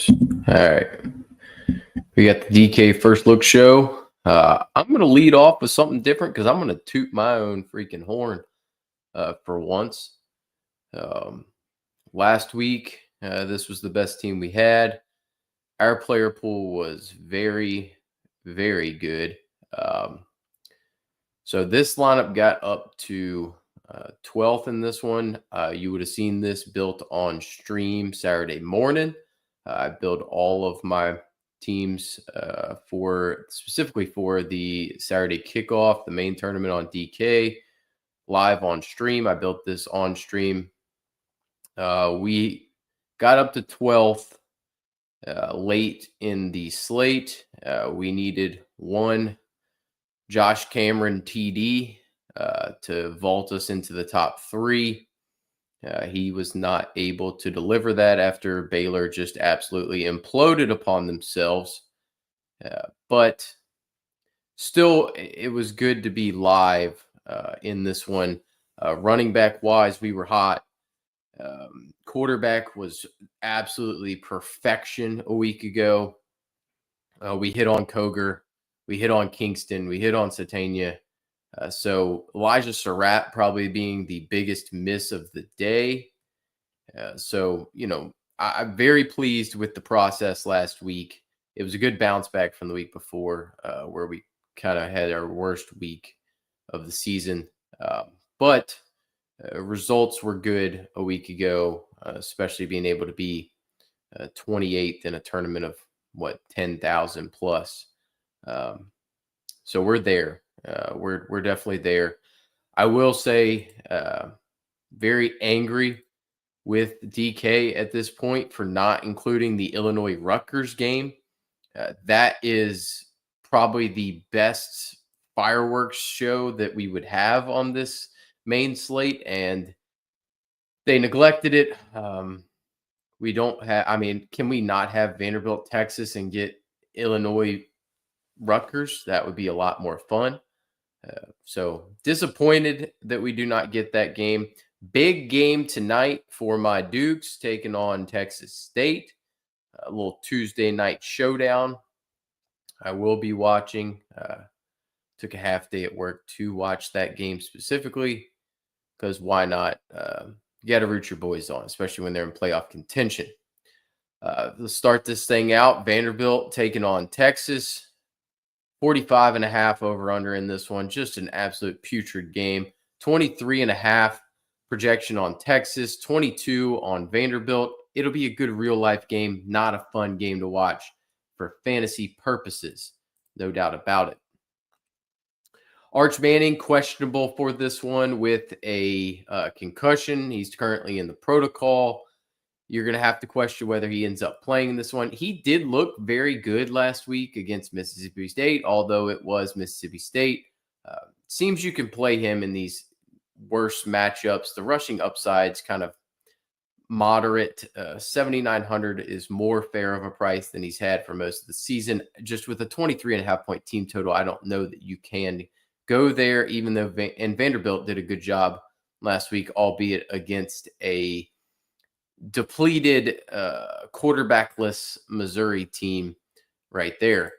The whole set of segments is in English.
All right. We got the DK First Look Show. I'm going to lead off with something different because I'm going to toot my own freaking horn for once. Last week, this was the best team we had. Our player pool was very, very good. So this lineup got up to 12th in this one. You would have seen this built on stream Saturday morning. I built all of my teams specifically for the Saturday kickoff, the main tournament on DK, live on stream. I built this on stream. We got up to 12th late in the slate. We needed one Josh Cameron TD to vault us into the top three. He was not able to deliver that after Baylor just absolutely imploded upon themselves. But still, it was good to be live in this one. Running back wise, we were hot. Quarterback was absolutely perfection a week ago. We hit on Koger. We hit on Kingston. We hit on Satania. So Elijah Surratt probably being the biggest miss of the day. I'm very pleased with the process last week. It was a good bounce back from the week before where we kind of had our worst week of the season. But results were good a week ago, especially being able to be 28th in a tournament of 10,000 plus. So we're there. We're definitely there. I will say, very angry with DK at this point for not including the Illinois Rutgers game. That is probably the best fireworks show that we would have on this main slate, and they neglected it. We don't have, can we not have Vanderbilt, Texas and get Illinois Rutgers? That would be a lot more fun. So disappointed that we do not get that game. Big game tonight for my Dukes taking on Texas State. A little Tuesday night showdown. I will be watching. Took a half day at work to watch that game specifically because why not? You got to root your boys on, especially when they're in playoff contention. Let's start this thing out. Vanderbilt taking on Texas. 45.5 over under in this one. Just an absolute putrid game. 23.5 projection on Texas. 22 on Vanderbilt. It'll be a good real life game. Not a fun game to watch for fantasy purposes. No doubt about it. Arch Manning questionable for this one with a concussion. He's currently in the protocol. You're going to have to question whether he ends up playing this one. He did look very good last week against Mississippi State, although it was Mississippi State. Seems you can play him in these worse matchups. The rushing upside's kind of moderate. 7,900 is more fair of a price than he's had for most of the season. Just with a 23.5 point team total, I don't know that you can go there, even though Vanderbilt did a good job last week, albeit against a depleted quarterbackless Missouri team right there.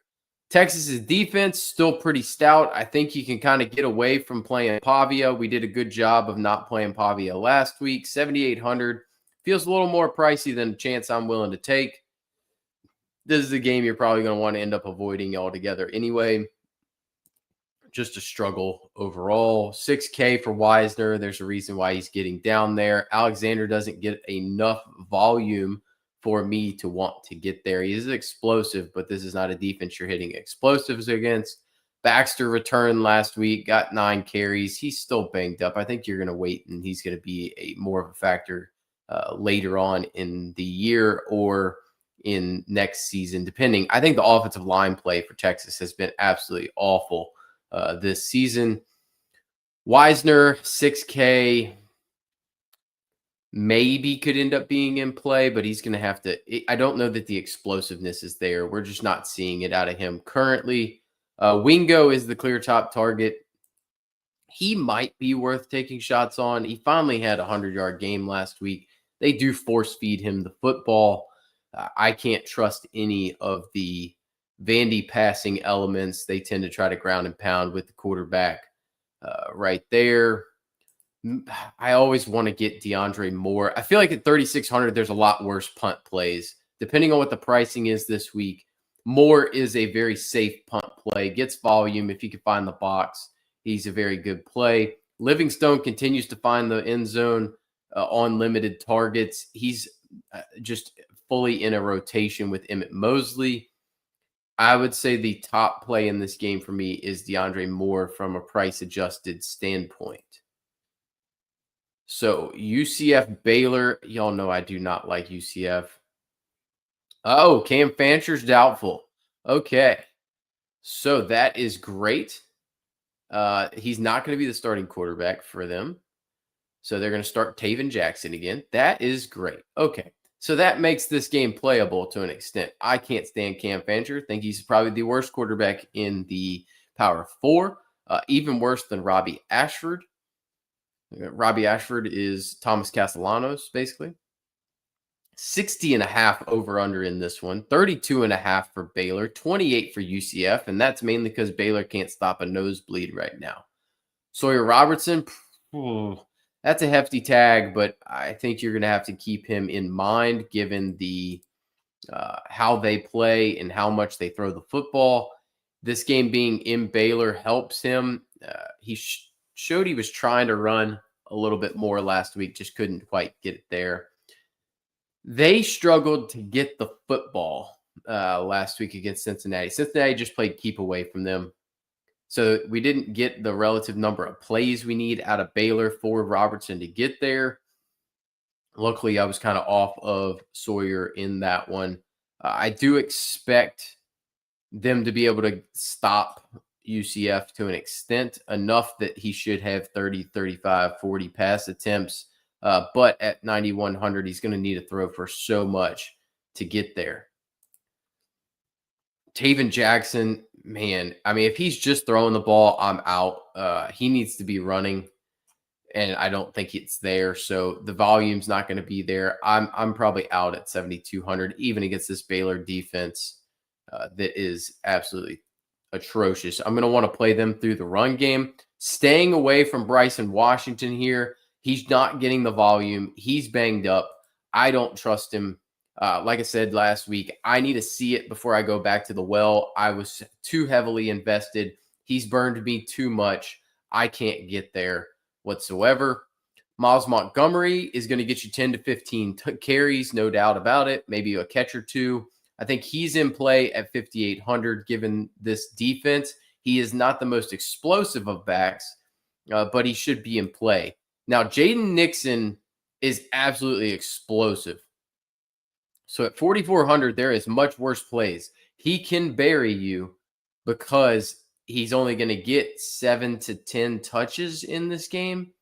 Texas's defense still pretty stout. I think you can kind of get away from playing Pavia. We did a good job of not playing Pavia last week. 7,800 feels a little more pricey than a chance I'm willing to take. This is a game you're probably going to want to end up avoiding altogether anyway. Just a struggle overall. 6K for Wisner. There's a reason why he's getting down there. Alexander doesn't get enough volume for me to want to get there. He is explosive, but this is not a defense you're hitting explosives against. Baxter returned last week, got 9 carries. He's still banged up. I think you're going to wait, and he's going to be more of a factor later on in the year or in next season, depending. I think the offensive line play for Texas has been absolutely awful this season. Wisner, 6K, maybe could end up being in play, but he's going to have to. I don't know that the explosiveness is there. We're just not seeing it out of him currently. Wingo is the clear top target. He might be worth taking shots on. He finally had a 100-yard game last week. They do force feed him the football. I can't trust any of the Vandy passing elements. They tend to try to ground and pound with the quarterback right there. I always want to get DeAndre Moore. I feel like at 3,600, there's a lot worse punt plays. Depending on what the pricing is this week, Moore is a very safe punt play. Gets volume if you can find the box. He's a very good play. Livingstone continues to find the end zone on limited targets. He's just fully in a rotation with Emmett Mosley. I would say the top play in this game for me is DeAndre Moore from a price adjusted standpoint. So UCF Baylor, y'all know I do not like UCF. Oh, Cam Fancher's doubtful. Okay. So that is great. He's not going to be the starting quarterback for them. So they're going to start Taven Jackson again. That is great. Okay. So that makes this game playable to an extent. I can't stand Cam Fancher. Think he's probably the worst quarterback in the Power Four, even worse than Robbie Ashford. Robbie Ashford is Thomas Castellanos, basically. 60.5 over under in this one, 32.5 for Baylor, 28 for UCF, and that's mainly because Baylor can't stop a nosebleed right now. Sawyer Robertson, that's a hefty tag, but I think you're going to have to keep him in mind given the how they play and how much they throw the football. This game being in Baylor helps him. He showed he was trying to run a little bit more last week, just couldn't quite get it there. They struggled to get the football last week against Cincinnati. Cincinnati just played keep away from them. So we didn't get the relative number of plays we need out of Baylor for Robertson to get there. Luckily, I was kind of off of Sawyer in that one. I do expect them to be able to stop UCF to an extent, enough that he should have 30, 35, 40 pass attempts. But at 9,100, he's going to need to throw for so much to get there. Taven Jackson, man, I mean, if he's just throwing the ball, I'm out. He needs to be running, and I don't think it's there. So the volume's not going to be there. I'm probably out at 7,200, even against this Baylor defense that is absolutely atrocious. I'm going to want to play them through the run game, staying away from Bryson Washington here. He's not getting the volume. He's banged up. I don't trust him. Like I said last week, I need to see it before I go back to the well. I was too heavily invested. He's burned me too much. I can't get there whatsoever. Miles Montgomery is going to get you 10 to 15 carries, no doubt about it. Maybe a catch or two. I think he's in play at 5,800 given this defense. He is not the most explosive of backs, but he should be in play. Now, Jaden Nixon is absolutely explosive. So at 4,400, there is much worse plays. He can bury you because he's only going to get 7 to 10 touches in this game,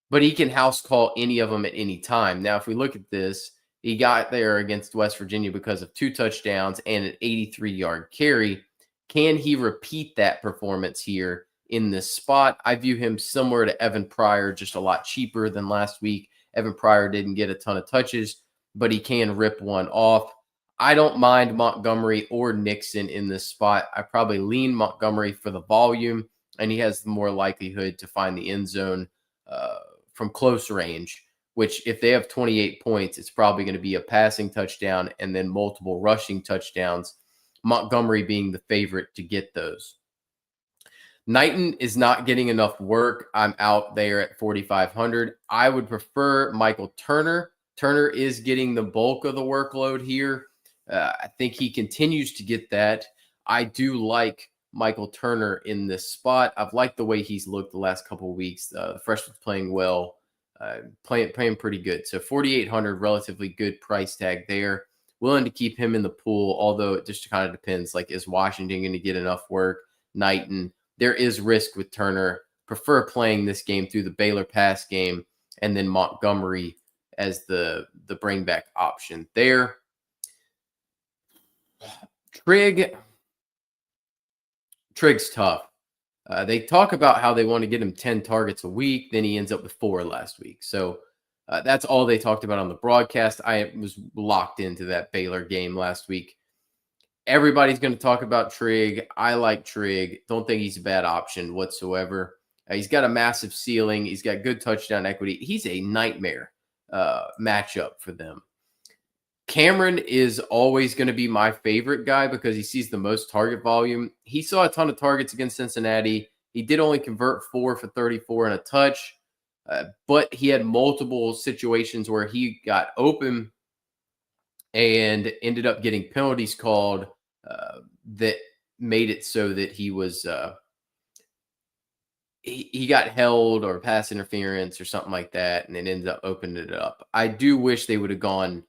but he can house call any of them at any time. Now, if we look at this, he got there against West Virginia because of 2 touchdowns and an 83-yard carry. Can he repeat that performance here in this spot? I view him similar to Evan Pryor, just a lot cheaper than last week. Evan Pryor didn't get a ton of touches, but he can rip one off. I don't mind Montgomery or Nixon in this spot. I probably lean Montgomery for the volume, and he has more likelihood to find the end zone from close range, which if they have 28 points, it's probably going to be a passing touchdown and then multiple rushing touchdowns, Montgomery being the favorite to get those. Knighton is not getting enough work. I'm out there at 4,500. I would prefer Michael Turner. Turner is getting the bulk of the workload here. I think he continues to get that. I do like Michael Turner in this spot. I've liked the way he's looked the last couple of weeks. The freshman's playing well, playing pretty good. So 4,800, relatively good price tag there. Willing to keep him in the pool, although it just kind of depends. Like, is Washington going to get enough work? Knighton. There is risk with Turner. Prefer playing this game through the Baylor pass game and then Montgomery as the bring back option there. Trig's tough. They talk about how they want to get him 10 targets a week. Then he ends up with 4 last week. So That's all they talked about on the broadcast. I was locked into that Baylor game last week. Everybody's going to talk about Trigg. I like Trigg. Don't think he's a bad option whatsoever. He's got a massive ceiling. He's got good touchdown equity. He's a nightmare matchup for them. Cameron is always going to be my favorite guy because he sees the most target volume. He saw a ton of targets against Cincinnati. He did only convert 4 for 34 and a touch, but he had multiple situations where he got open and ended up getting penalties called that made it so that he was he got held or pass interference or something like that, and it ended up opening it up. I do wish they would have gone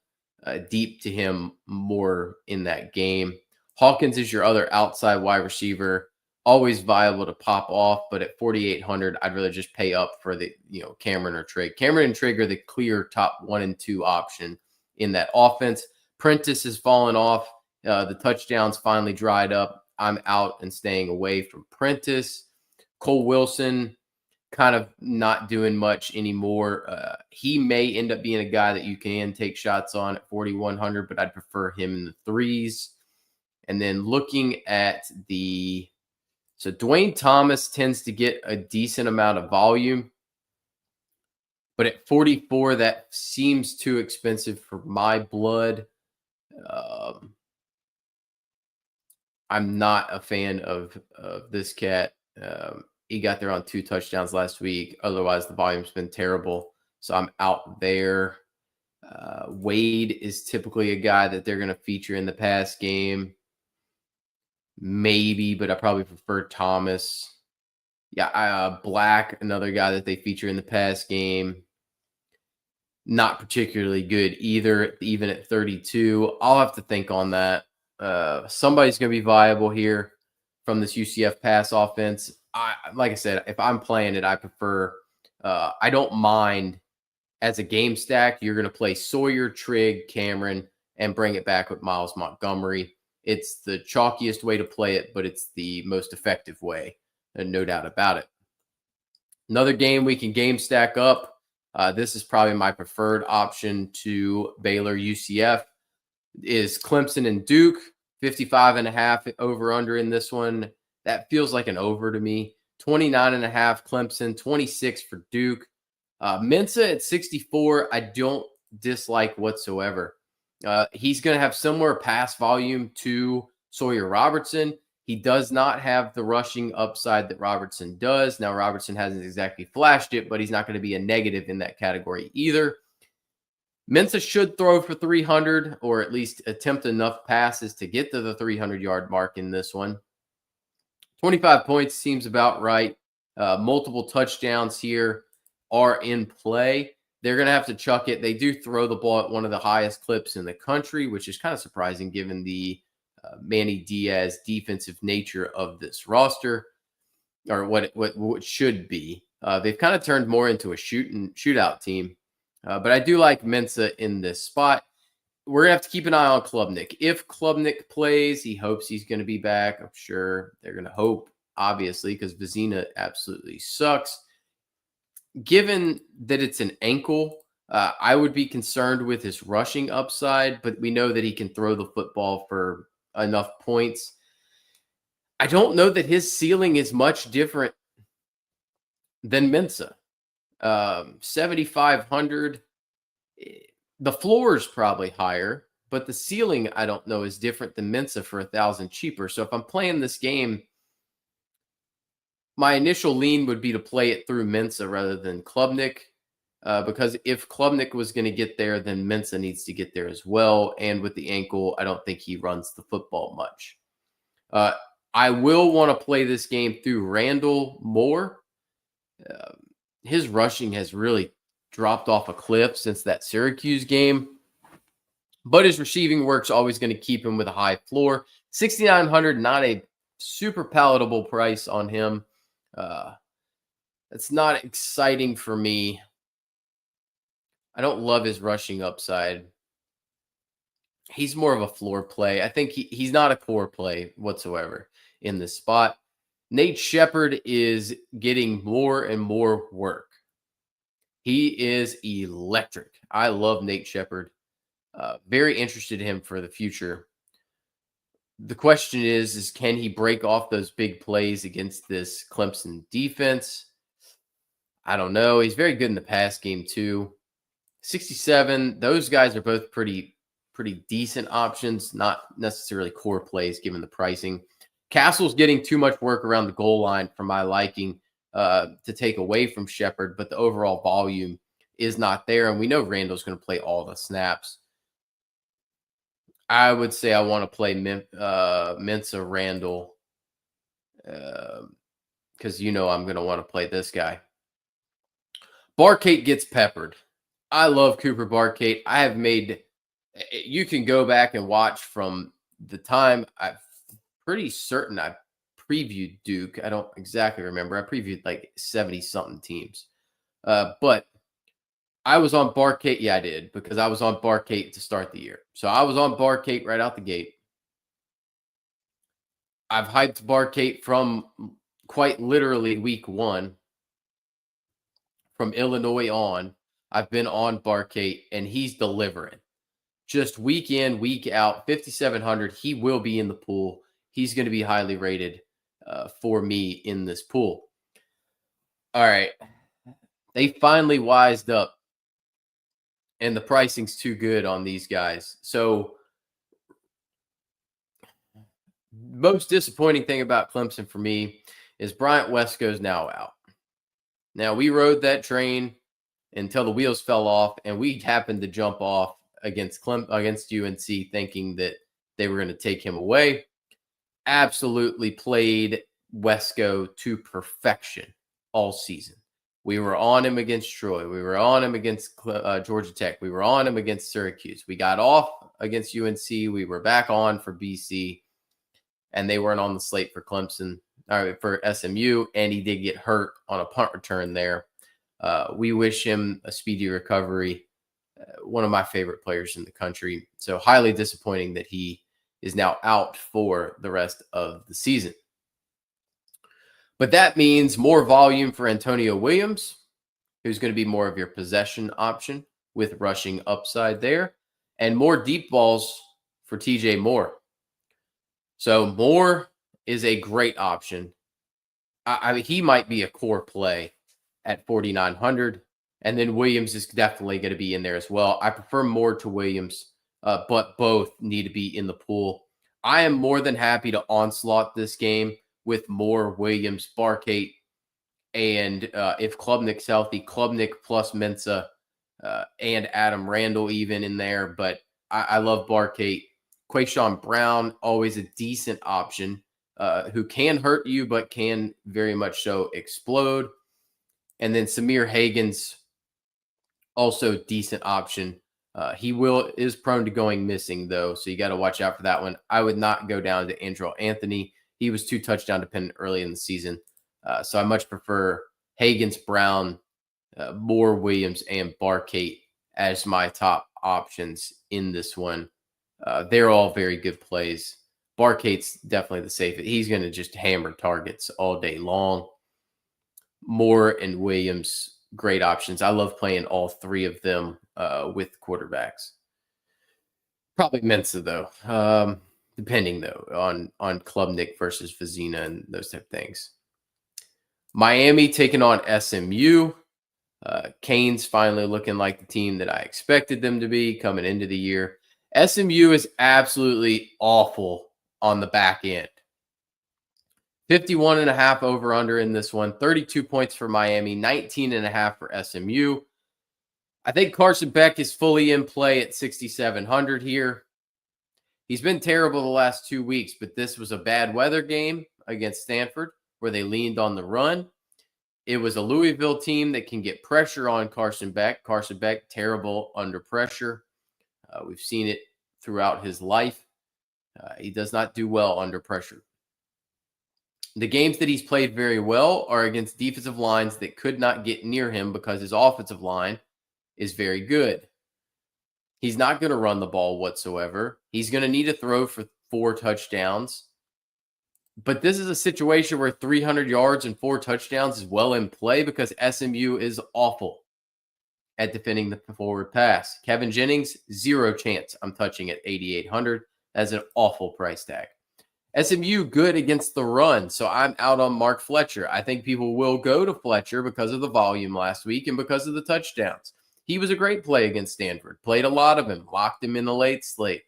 deep to him more in that game. Hawkins is your other outside wide receiver, always viable to pop off, but at 4,800, I'd rather just pay up for the Cameron or Trigg. Cameron and Trigg are the clear top 1 and 2 option in that offense. Prentice has fallen off. The touchdowns finally dried up. I'm out and staying away from Prentice. Cole Wilson, kind of not doing much anymore. He may end up being a guy that you can take shots on at 4,100, but I'd prefer him in the threes. And then looking at so Dwayne Thomas tends to get a decent amount of volume, but at 44, that seems too expensive for my blood. I'm not a fan of this cat. He got there on 2 touchdowns last week. Otherwise, the volume's been terrible. So I'm out there. Wade is typically a guy that they're going to feature in the pass game. Maybe, but I probably prefer Thomas. Yeah, Black, another guy that they feature in the pass game. Not particularly good either, even at 32. I'll have to think on that. Somebody's going to be viable here from this UCF pass offense. Like I said, if I'm playing it, I prefer. I don't mind as a game stack. You're going to play Sawyer, Trigg, Cameron, and bring it back with Miles Montgomery. It's the chalkiest way to play it, but it's the most effective way, and no doubt about it. Another game we can game stack up. This is probably my preferred option to Baylor UCF is Clemson and Duke. 55.5 over under in this one. That feels like an over to me. 29.5 Clemson, 26 for Duke. Mensa at 64, I don't dislike whatsoever. He's going to have similar pass volume to Sawyer Robertson. He does not have the rushing upside that Robertson does. Now, Robertson hasn't exactly flashed it, but he's not going to be a negative in that category either. Mensa should throw for 300 or at least attempt enough passes to get to the 300-yard mark in this one. 25 points seems about right. Multiple touchdowns here are in play. They're going to have to chuck it. They do throw the ball at one of the highest clips in the country, which is kind of surprising given the Manny Diaz defensive nature of this roster, or what it should be. They've kind of turned more into a shootout team. But I do like Mensa in this spot. We're going to have to keep an eye on Klubnik. If Klubnik plays, he hopes he's going to be back. I'm sure they're going to hope, obviously, because Vizina absolutely sucks. Given that it's an ankle, I would be concerned with his rushing upside, but we know that he can throw the football for enough points. I don't know that his ceiling is much different than Mensa. 7,500. The floor is probably higher, but the ceiling I don't know is different than Mensa for 1,000 cheaper. So if I'm playing this game, my initial lean would be to play it through Mensa rather than Klubnik, because if Klubnik was going to get there, then Mensa needs to get there as well. And with the ankle, I don't think he runs the football much. I will want to play this game through Randall more. His rushing has really dropped off a cliff since that Syracuse game, but his receiving work's always going to keep him with a high floor. 6,900, not a super palatable price on him. It's not exciting for me. I don't love his rushing upside. He's more of a floor play. I think he's not a core play whatsoever in this spot. Nate Shepard is getting more and more work. He is electric. I love Nate Shepherd. Very interested in him for the future. The question is can he break off those big plays against this Clemson defense? I don't know. He's very good in the pass game too. 67. Those guys are both pretty decent options, not necessarily core plays given the pricing. Castle's getting too much work around the goal line for my liking to take away from Shepard, but the overall volume is not there, and we know Randall's going to play all the snaps. I would say I want to play Mensa Randall because I'm going to want to play this guy. Barkate gets peppered. I love Cooper Barkate. I have made – you can go back and watch from the time I'm pretty certain I previewed Duke. I don't exactly remember. I previewed like 70-something teams. But I was on Barkate. Yeah, I did, because I was on Barkate to start the year. So I was on Barkate right out the gate. I've hyped Barkate from quite literally week 1. From Illinois on, I've been on Barkate, and he's delivering. Just week in, week out, 5,700. He will be in the pool. He's going to be highly rated for me in this pool. All right. They finally wised up, and the pricing's too good on these guys. So most disappointing thing about Clemson for me is Bryant Wesco's now out. Now, we rode that train until the wheels fell off, and we happened to jump off against UNC thinking that they were going to take him away. Absolutely played Wesco to perfection all season. We were on him against Troy. We were on him against Georgia Tech. We were on him against Syracuse. We got off against UNC. We were back on for BC, and they weren't on the slate for Clemson. For SMU, and he did get hurt on a punt return there. We wish him a speedy recovery. One of my favorite players in the country. So highly disappointing that he is now out for the rest of the season. But that means more volume for Antonio Williams, who's going to be more of your possession option with rushing upside there, and more deep balls for TJ Moore. So Moore is a great option. I mean, he might be a core play at 4,900, and then Williams is definitely going to be in there as well. I prefer Moore to Williams, but both need to be in the pool. I am more than happy to onslaught this game with Moore, Williams, Barkate, and if Klubnik's healthy, Klubnik plus Mensa and Adam Randall even in there. But I love Barkate. Quayshawn Brown, always a decent option who can hurt you but can very much so explode. And then Samir Hagen's also decent option. He is prone to going missing, though, so you got to watch out for that one. I would not go down to Andrew Anthony. He was too touchdown dependent early in the season. So I much prefer Hagen's, Brown, Moore, Williams, and Barkate as my top options in this one. They're all very good plays. Barkate's definitely the safest. He's going to just hammer targets all day long. Moore and Williams, great options. I love playing all three of them with quarterbacks. Probably Mensa, though, depending, though, on Klubnik versus Vizina and those type of things. Miami taking on SMU. Canes finally looking like the team that I expected them to be coming into the year. SMU is absolutely awful on the back end. 51.5 over under in this one. 32 points for Miami, 19.5 for SMU. I think Carson Beck is fully in play at 6,700 here. He's been terrible the last 2 weeks, but this was a bad weather game against Stanford where they leaned on the run. It was a Louisville team that can get pressure on Carson Beck. Carson Beck, terrible under pressure. We've seen it throughout his life. He does not do well under pressure. The games that he's played very well are against defensive lines that could not get near him because his offensive line is very good. He's not going to run the ball whatsoever. He's going to need to throw for 4 touchdowns. But this is a situation where 300 yards and 4 touchdowns is well in play because SMU is awful. at defending the forward pass. Kevin Jennings, zero chance I'm touching at 8,800. That's an awful price tag. SMU, good against the run, so I'm out on Mark Fletcher. I think people will go to Fletcher because of the volume last week and because of the touchdowns. He was a great play against Stanford. Played a lot of him. Locked him in the late slate.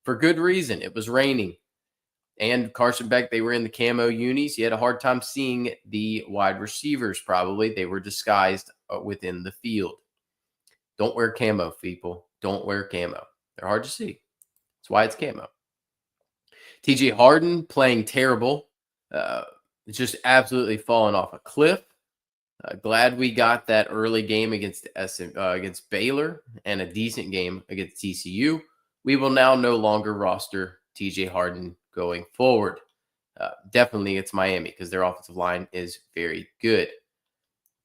For good reason. It was raining. And Carson Beck, they were in the camo unis. He had a hard time seeing the wide receivers, probably. They were disguised within the field. Don't wear camo, people. Don't wear camo. They're hard to see. That's why it's camo. TJ Harden playing terrible. Just absolutely falling off a cliff. Glad we got that early game against Baylor and a decent game against TCU. We will now no longer roster TJ Harden going forward. Definitely it's Miami because their offensive line is very good.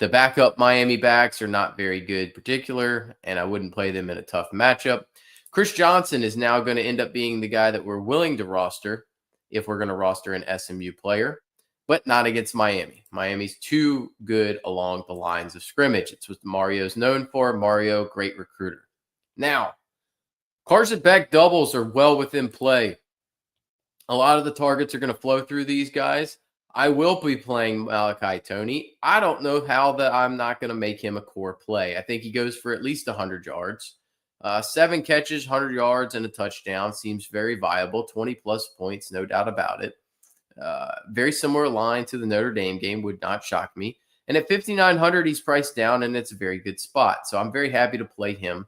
The backup Miami backs are not very good particular, and I wouldn't play them in a tough matchup. Chris Johnson is now going to end up being the guy that we're willing to roster if we're going to roster an SMU player, but not against Miami. Miami's too good along the lines of scrimmage. It's what Mario's known for. Mario, great recruiter. Now, Carson Beck doubles are well within play. A lot of the targets are going to flow through these guys. I will be playing Malachi Toney. I don't know how that I'm not going to make him a core play. I think he goes for at least 100 yards. 7 catches, 100 yards, and a touchdown seems very viable. 20-plus points, no doubt about it. Very similar line to the Notre Dame game, would not shock me. And at 5,900, he's priced down, and it's a very good spot. So I'm very happy to play him.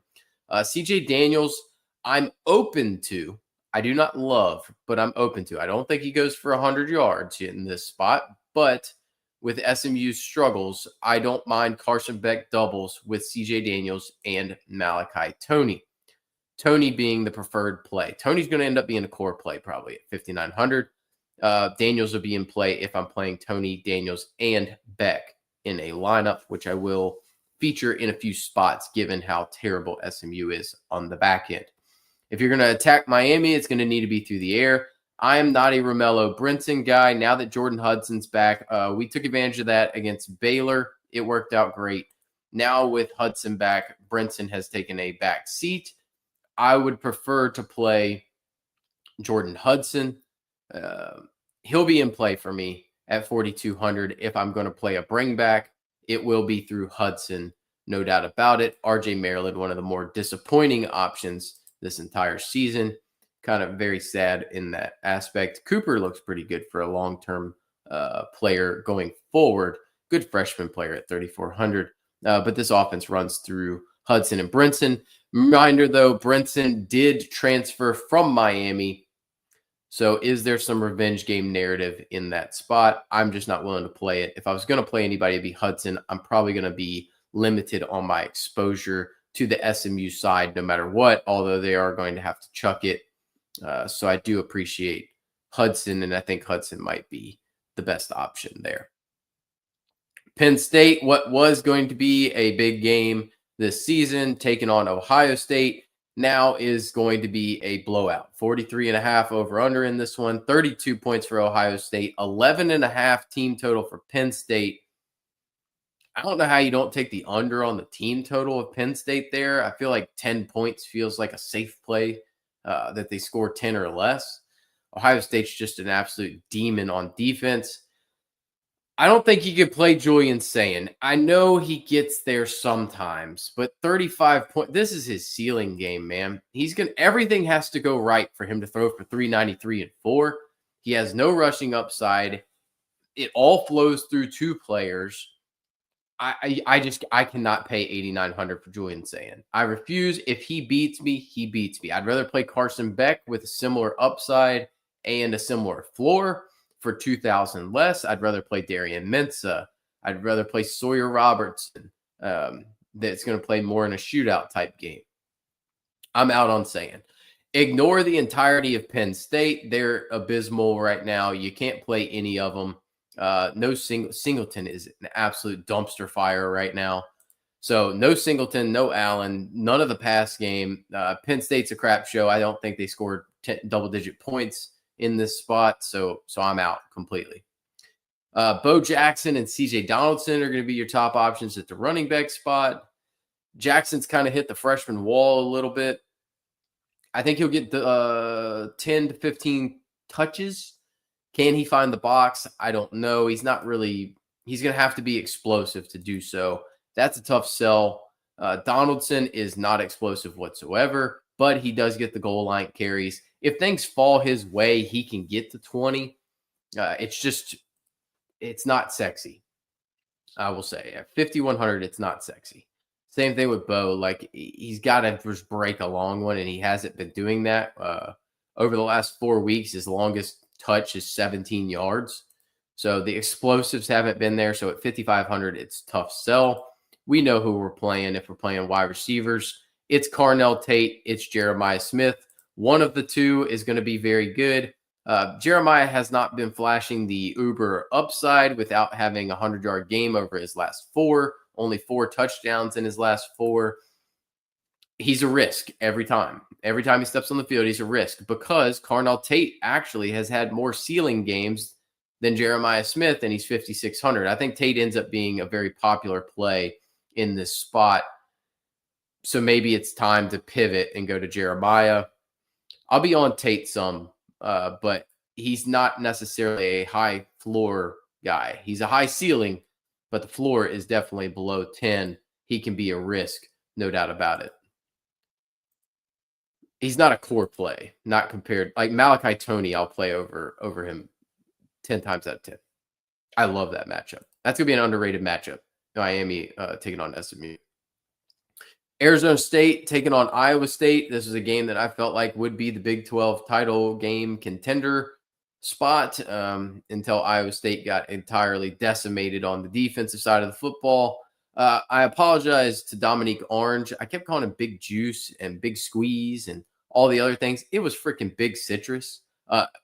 CJ Daniels, I'm open to. I do not love, but I'm open to. I don't think he goes for 100 yards in this spot, but with SMU's struggles, I don't mind Carson Beck doubles with CJ Daniels and Malachi Toney. Toney being the preferred play. Toney's going to end up being a core play probably at 5,900. Daniels will be in play if I'm playing Toney, Daniels, and Beck in a lineup, which I will feature in a few spots given how terrible SMU is on the back end. If you're going to attack Miami, it's going to need to be through the air. I am not a Romello Brinson guy. Now that Jordan Hudson's back, we took advantage of that against Baylor. It worked out great. Now with Hudson back, Brinson has taken a back seat. I would prefer to play Jordan Hudson. He'll be in play for me at 4,200. If I'm going to play a bring back, it will be through Hudson, no doubt about it. RJ Maryland, one of the more disappointing options this entire season. Kind of very sad in that aspect. Cooper looks pretty good for a long-term player going forward. Good freshman player at 3,400. But this offense runs through Hudson and Brinson. Reminder, though, Brinson did transfer from Miami. So is there some revenge game narrative in that spot? I'm just not willing to play it. If I was going to play anybody, it'd be Hudson. I'm probably going to be limited on my exposure to the SMU side no matter what, although they are going to have to chuck it. So I do appreciate Hudson, and I think Hudson might be the best option there. Penn State, what was going to be a big game this season, taking on Ohio State, now is going to be a blowout. 43.5 over under in this one, 32 points for Ohio State, 11.5 team total for Penn State. I don't know how you don't take the under on the team total of Penn State there. I feel like 10 points feels like a safe play that they score 10 or less. Ohio State's just an absolute demon on defense. I don't think he could play Julian Sayin. I know he gets there sometimes, but 35 points. This is his ceiling game, man. Everything has to go right for him to throw for 393 and 4. He has no rushing upside. It all flows through 2 players. I cannot pay 8,900 for Julian Sayin. I refuse. If he beats me, he beats me. I'd rather play Carson Beck with a similar upside and a similar floor for 2,000 less. I'd rather play Darian Mensah. I'd rather play Sawyer Robertson. That's going to play more in a shootout type game. I'm out on Sayin. Ignore the entirety of Penn State. They're abysmal right now. You can't play any of them. No Singleton is an absolute dumpster fire right now. So no Singleton, no Allen, none of the pass game. Penn State's a crap show. I don't think they scored double-digit points in this spot, so I'm out completely. Bo Jackson and CJ Donaldson are going to be your top options at the running back spot. Jackson's kind of hit the freshman wall a little bit. I think he'll get the 10 to 15 touches. Can he find the box? I don't know. He's not really, he's going to have to be explosive to do so. That's a tough sell. Donaldson is not explosive whatsoever, but he does get the goal line carries. If things fall his way, he can get to 20. It's not sexy. I will say at 5,100, it's not sexy. Same thing with Bo. Like he's got to just break a long one, and he hasn't been doing that. Over the last 4 weeks, his longest touch is 17 yards. So the explosives haven't been there. So at 5,500, it's tough sell. We know who we're playing. If we're playing wide receivers, it's Carnell Tate, it's Jeremiah Smith. One of the two is going to be very good. Jeremiah has not been flashing the uber upside without having a 100-yard game over his last 4, only 4 touchdowns in his last 4. He's a risk every time. Every time he steps on the field, he's a risk because Carnell Tate actually has had more ceiling games than Jeremiah Smith, and he's 5,600. I think Tate ends up being a very popular play in this spot. So maybe it's time to pivot and go to Jeremiah. I'll be on Tate some, but he's not necessarily a high floor guy. He's a high ceiling, but the floor is definitely below 10. He can be a risk, no doubt about it. He's not a core play, not compared. Like Malachi Toney, I'll play over him 10 times out of 10. I love that matchup. That's going to be an underrated matchup. Miami taking on SMU. Arizona State taking on Iowa State. This is a game that I felt like would be the Big 12 title game contender spot until Iowa State got entirely decimated on the defensive side of the football. I apologize to Dominique Orange. I kept calling him Big Juice and Big Squeeze and all the other things. It was freaking Big Citrus.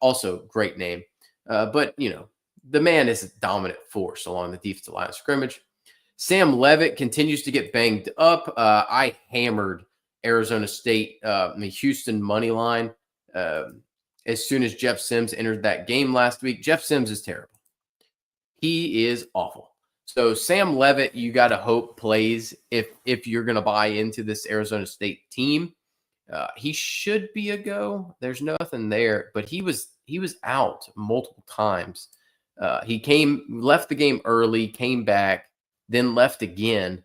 Also, great name. But, the man is a dominant force along the defensive line of scrimmage. Sam Leavitt continues to get banged up. I hammered Arizona State, the Houston money line, as soon as Jeff Sims entered that game last week. Jeff Sims is terrible. He is awful. So Sam Leavitt, you got to hope plays if you're going to buy into this Arizona State team. He should be a go. There's nothing there, but he was out multiple times. He left the game early, came back, then left again.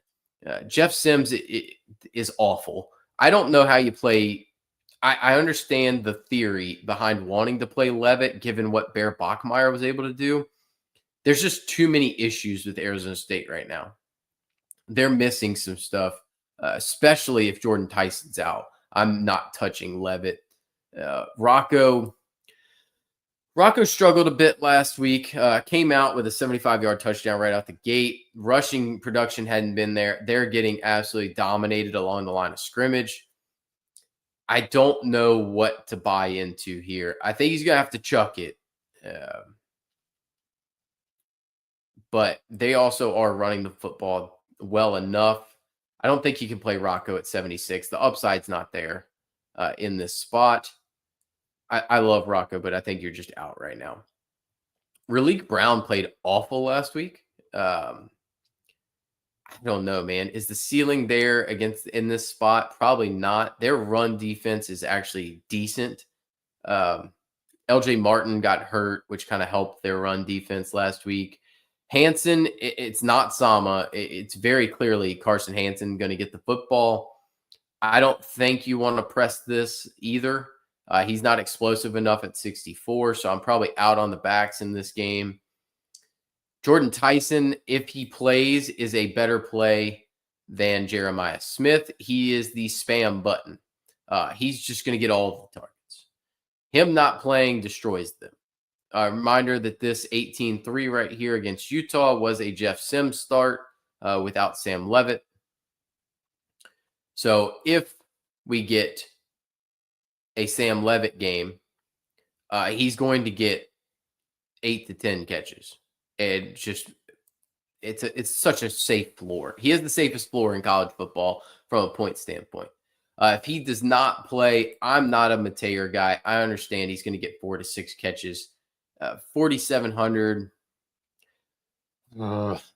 Jeff Sims is awful. I don't know how you play. I understand the theory behind wanting to play Leavitt, given what Bear Bachmeier was able to do. There's just too many issues with Arizona State right now. They're missing some stuff, especially if Jordan Tyson's out. I'm not touching Leavitt. Rocco struggled a bit last week, came out with a 75-yard touchdown right out the gate. Rushing production hadn't been there. They're getting absolutely dominated along the line of scrimmage. I don't know what to buy into here. I think he's going to have to chuck it. But they also are running the football well enough. I don't think you can play Rocco at 76. The upside's not there in this spot. I love Rocco, but I think you're just out right now. Raleek Brown played awful last week. I don't know, man. Is the ceiling there in this spot? Probably not. Their run defense is actually decent. LJ Martin got hurt, which kind of helped their run defense last week. Hansen, it's not Sama. It's very clearly Carson Hansen going to get the football. I don't think you want to press this either. He's not explosive enough at 64, so I'm probably out on the backs in this game. Jordan Tyson, if he plays, is a better play than Jeremiah Smith. He is the spam button. He's just going to get all the targets. Him not playing destroys them. A reminder that this 18-3 right here against Utah was a Jeff Sims start without Sam Leavitt. So if we get a Sam Leavitt game, he's going to get 8 to 10 catches. And just it's such a safe floor. He is the safest floor in college football from a point standpoint. If he does not play, I'm not a Mateer guy. I understand he's going to get 4 to 6 catches. 4,700.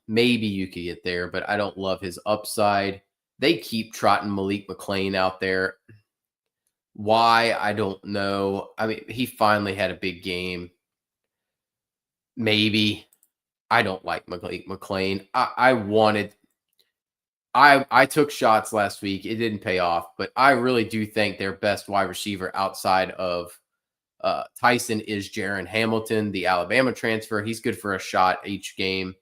Maybe you could get there, but I don't love his upside. They keep trotting Malik McLean out there. Why? I don't know. I mean, he finally had a big game. Maybe. I don't like Malik McLean. I took shots last week. It didn't pay off, but I really do think their best wide receiver outside of Tyson is Jaron Hamilton, the Alabama transfer. He's good for a shot each game.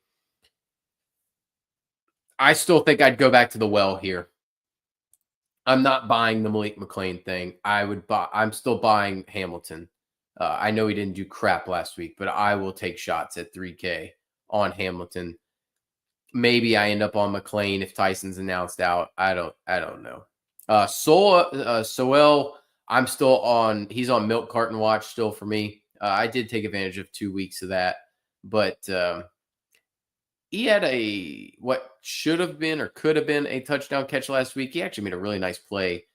I still think I'd go back to the well here. I'm not buying the Malik McLean thing. I'm still buying Hamilton. I know he didn't do crap last week, but I will take shots at 3K on Hamilton. Maybe I end up on McLean if Tyson's announced out. I don't know. Soel, I'm still on. He's on milk carton watch still for me. I did take advantage of 2 weeks of that, but he had what should have been or could have been a touchdown catch last week. He actually made a really nice play.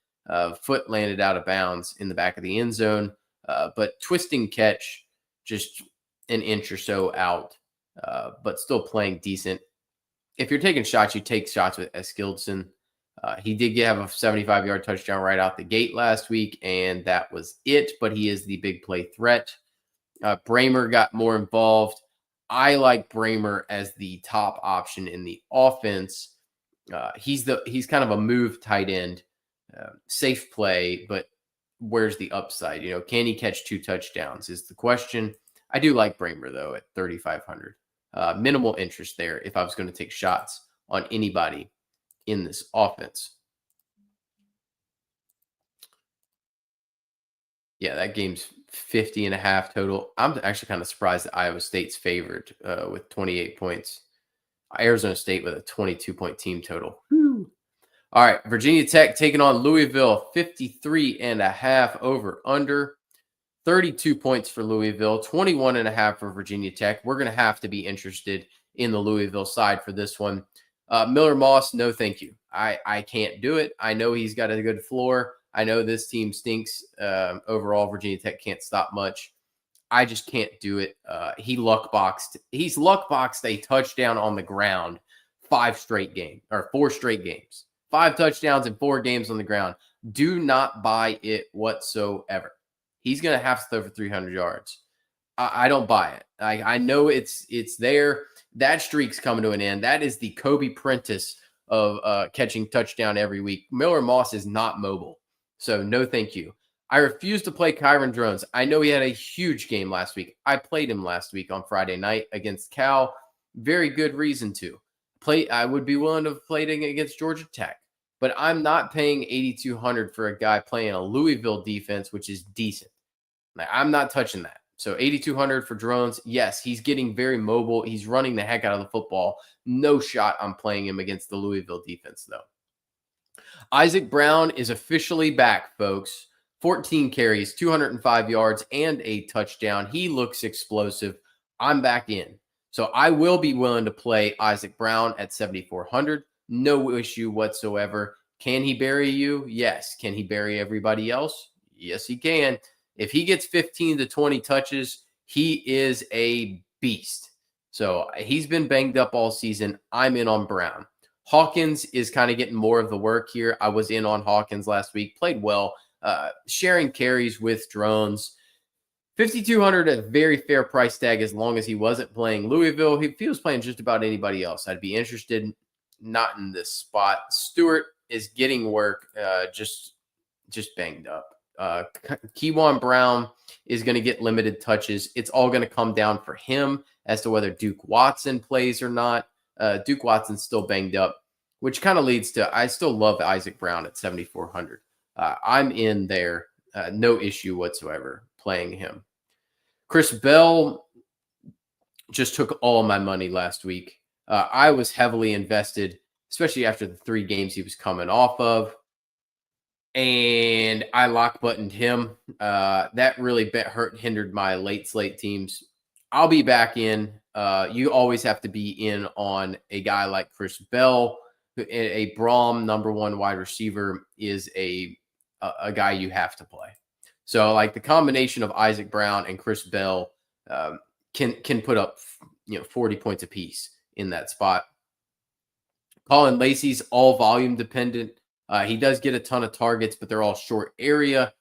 Foot landed out of bounds in the back of the end zone, but twisting catch, just an inch or so out, but still playing decent. If you're taking shots, you take shots with Eskildson. He did have a 75-yard touchdown right out the gate last week, and that was it. But he is the big play threat. Bramer got more involved. I like Bramer as the top option in the offense. He's kind of a move tight end, safe play, but where's the upside? Can he catch 2 touchdowns is the question. I do like Bramer though at 3,500. Minimal interest there if I was going to take shots on anybody in this offense. Yeah, that game's 50.5 total. I'm actually kind of surprised that Iowa State's favored with 28 points. Arizona State with a 22-point team total. Whew. All right, Virginia Tech taking on Louisville, 53.5 over under. 32 points for Louisville, 21.5 for Virginia Tech. We're going to have to be interested in the Louisville side for this one. Miller Moss, no thank you. I can't do it. I know he's got a good floor. I know this team stinks. Overall, Virginia Tech can't stop much. I just can't do it. He's luck boxed a touchdown on the ground 4 straight games. 5 touchdowns in 4 games on the ground. Do not buy it whatsoever. He's going to have to throw for 300 yards. I don't buy it. I know it's there. That streak's coming to an end. That is the Kobe Prentice of catching touchdown every week. Miller Moss is not mobile. So no thank you. I refuse to play Kyron Drones. I know he had a huge game last week. I played him last week on Friday night against Cal. Very good reason to. I would be willing to play it against Georgia Tech. But I'm not paying $8,200 for a guy playing a Louisville defense, which is decent. I'm not touching that. So $8,200 for Drones. Yes, he's getting very mobile. He's running the heck out of the football. No shot I'm playing him against the Louisville defense, though. Isaac Brown is officially back, folks. 14 carries, 205 yards, and a touchdown. He looks explosive. I'm back in. So I will be willing to play Isaac Brown at 7,400. No issue whatsoever. Can he bury you? Yes. Can he bury everybody else? Yes, he can. If he gets 15 to 20 touches, he is a beast. So he's been banged up all season. I'm in on Brown. Hawkins is kind of getting more of the work here. I was in on Hawkins last week. Played well. Sharing carries with Drones. 5,200 at a very fair price tag as long as he wasn't playing Louisville. If he was playing just about anybody else, I'd be interested. Not in this spot. Stewart is getting work, just banged up. Kewan Brown is going to get limited touches. It's all going to come down for him as to whether Duke Watson plays or not. Duke Watson's still banged up, which kind of leads to I still love Isaac Brown at 7,400. I'm in there. No issue whatsoever playing him. Chris Bell just took all my money last week. I was heavily invested, especially after the 3 games he was coming off of. And I lock buttoned him. That really hindered my late slate teams. I'll be back in. You always have to be in on a guy like Chris Bell. A Braum number 1 wide receiver is a guy you have to play. So like the combination of Isaac Brown and Chris Bell can put up 40 points apiece in that spot. Colin Lacey's all volume dependent. He does get a ton of targets, but they're all short area.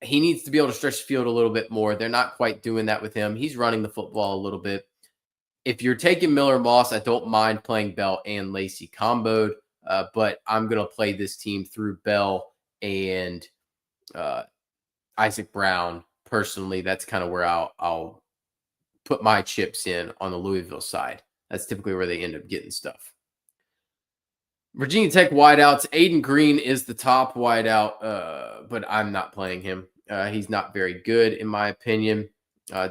He needs to be able to stretch the field a little bit more. They're not quite doing that with him. He's running the football a little bit. If you're taking Miller Moss, I don't mind playing Bell and Lacey comboed, but I'm going to play this team through Bell and Isaac Brown. Personally, that's kind of where I'll put my chips in on the Louisville side. That's typically where they end up getting stuff. Virginia Tech wideouts. Aiden Green is the top wideout, but I'm not playing him. He's not very good, in my opinion.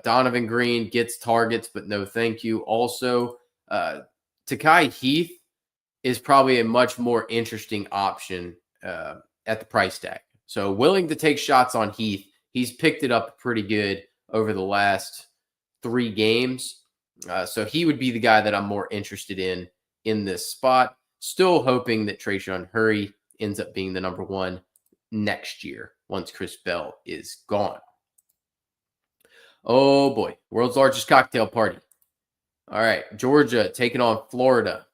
Donovan Green gets targets, but no thank you. Also, Takai Heath is probably a much more interesting option at the price tag. So willing to take shots on Heath. He's picked it up pretty good over the last 3 games. So he would be the guy that I'm more interested in this spot. Still hoping that Trayshawn Hurry ends up being the number 1 next year once Chris Bell is gone. Oh boy, world's largest cocktail party. All right, Georgia taking on Florida.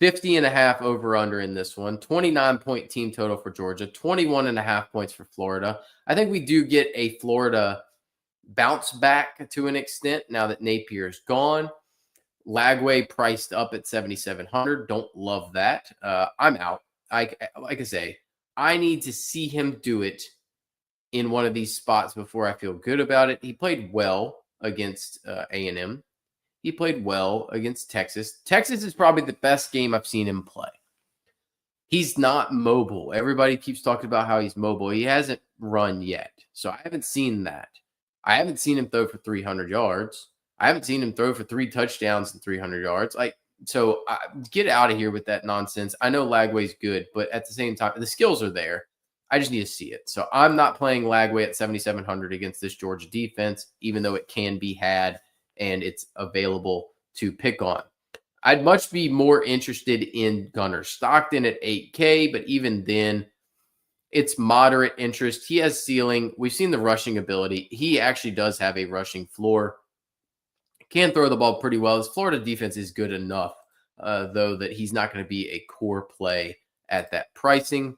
50.5 over under in this one. 29-point team total for Georgia. 21.5 points for Florida. I think we do get a Florida bounce back to an extent now that Napier's gone. Lagway priced up at 7,700. Don't love that. I'm out. Like I say, I need to see him do it in one of these spots before I feel good about it. He played well against A&M. He played well against Texas. Texas is probably the best game I've seen him play. He's not mobile. Everybody keeps talking about how he's mobile. He hasn't run yet. So I haven't seen that. I haven't seen him throw for 300 yards. I haven't seen him throw for 3 touchdowns and 300 yards. So get out of here with that nonsense. I know Lagway's good, but at the same time, the skills are there. I just need to see it. So I'm not playing Lagway at 7,700 against this Georgia defense, even though it can be had and it's available to pick on. I'd much be more interested in Gunnar Stockton at 8K, but even then, it's moderate interest. He has ceiling. We've seen the rushing ability. He actually does have a rushing floor. Can throw the ball pretty well. His Florida defense is good enough, though, that he's not going to be a core play at that pricing.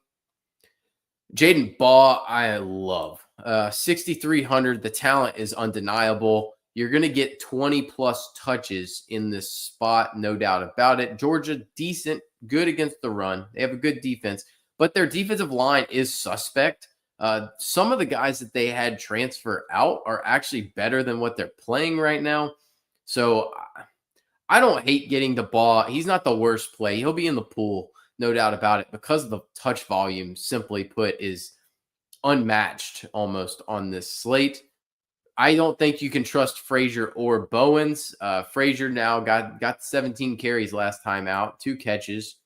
Jaden Baugh, I love. 6,300. The talent is undeniable. You're going to get 20-plus touches in this spot, no doubt about it. Georgia, decent, good against the run. They have a good defense, but their defensive line is suspect. Some of the guys that they had transfer out are actually better than what they're playing right now. So I don't hate getting the Baugh. He's not the worst play. He'll be in the pool, no doubt about it, because the touch volume, simply put, is unmatched almost on this slate. I don't think you can trust Frazier or Bowens. Frazier now got 17 carries last time out, 2 catches.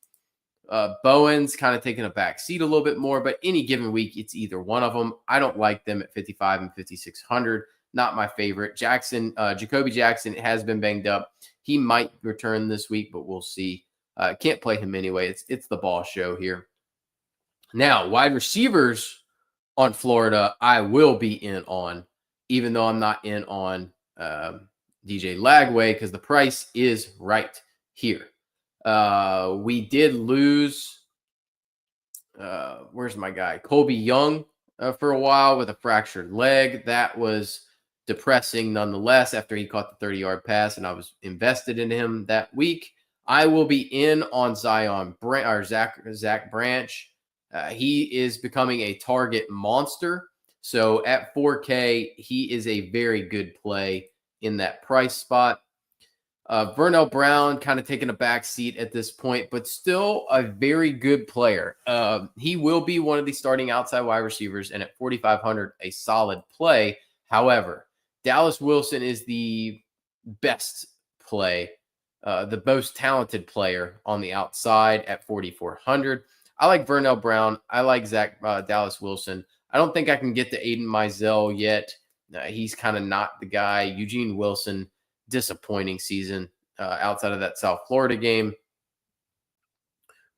Bowens kind of taking a back seat a little bit more, but any given week, it's either one of them. I don't like them at 55 and 5,600. Not my favorite. Jacoby Jackson has been banged up. He might return this week, but we'll see. Can't play him anyway. It's the ball show here. Now, wide receivers on Florida, I will be in on, even though I'm not in on DJ Lagway because the price is right here. We did lose, where's my guy? Colby Young for a while with a fractured leg. That was depressing nonetheless after he caught the 30-yard pass, and I was invested in him that week. I will be in on Zach Branch. He is becoming a target monster. So at 4K, he is a very good play in that price spot. Vernell Brown kind of taking a back seat at this point, but still a very good player. He will be one of the starting outside wide receivers, and at 4,500, a solid play. However, Dallas Wilson is the best play, the most talented player on the outside at 4,400. I like Vernell Brown. I like Dallas Wilson. I don't think I can get to Aiden Mizell yet. He's kind of not the guy. Eugene Wilson, disappointing season outside of that South Florida game.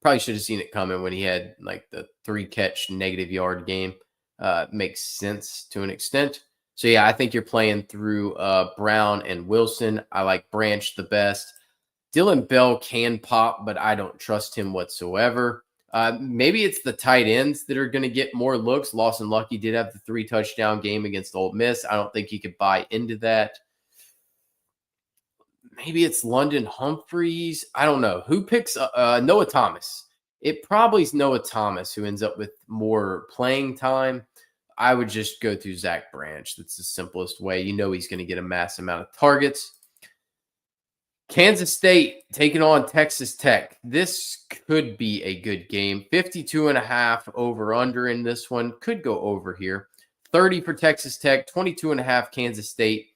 Probably should have seen it coming when he had like the 3-catch negative yard game. Makes sense to an extent. So, yeah, I think you're playing through Brown and Wilson. I like Branch the best. Dylan Bell can pop, but I don't trust him whatsoever. Maybe it's the tight ends that are going to get more looks. Lawson Lucky did have the 3-touchdown game against Ole Miss. I don't think he could buy into that. Maybe it's London Humphreys. I don't know. Who picks Noah Thomas? It probably is Noah Thomas who ends up with more playing time. I would just go through Zach Branch. That's the simplest way. You know he's going to get a mass amount of targets. Kansas State taking on Texas Tech. This could be a good game. 52.5 over under in this one. Could go over here. 30 for Texas Tech, 22.5 Kansas State.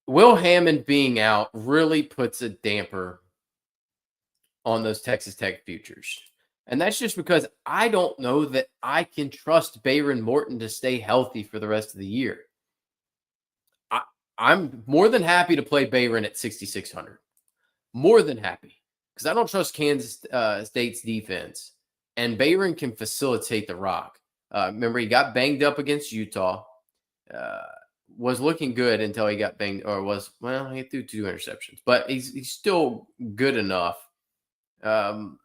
Will Hammond being out really puts a damper on those Texas Tech futures. And that's just because I don't know that I can trust Bayron Morton to stay healthy for the rest of the year. I'm more than happy to play Bayron at 6,600. More than happy. Because I don't trust Kansas State's defense. And Bayron can facilitate the rock. Remember, he got banged up against Utah. Was looking good until he got banged. He threw 2 interceptions. But he's still good enough. I'm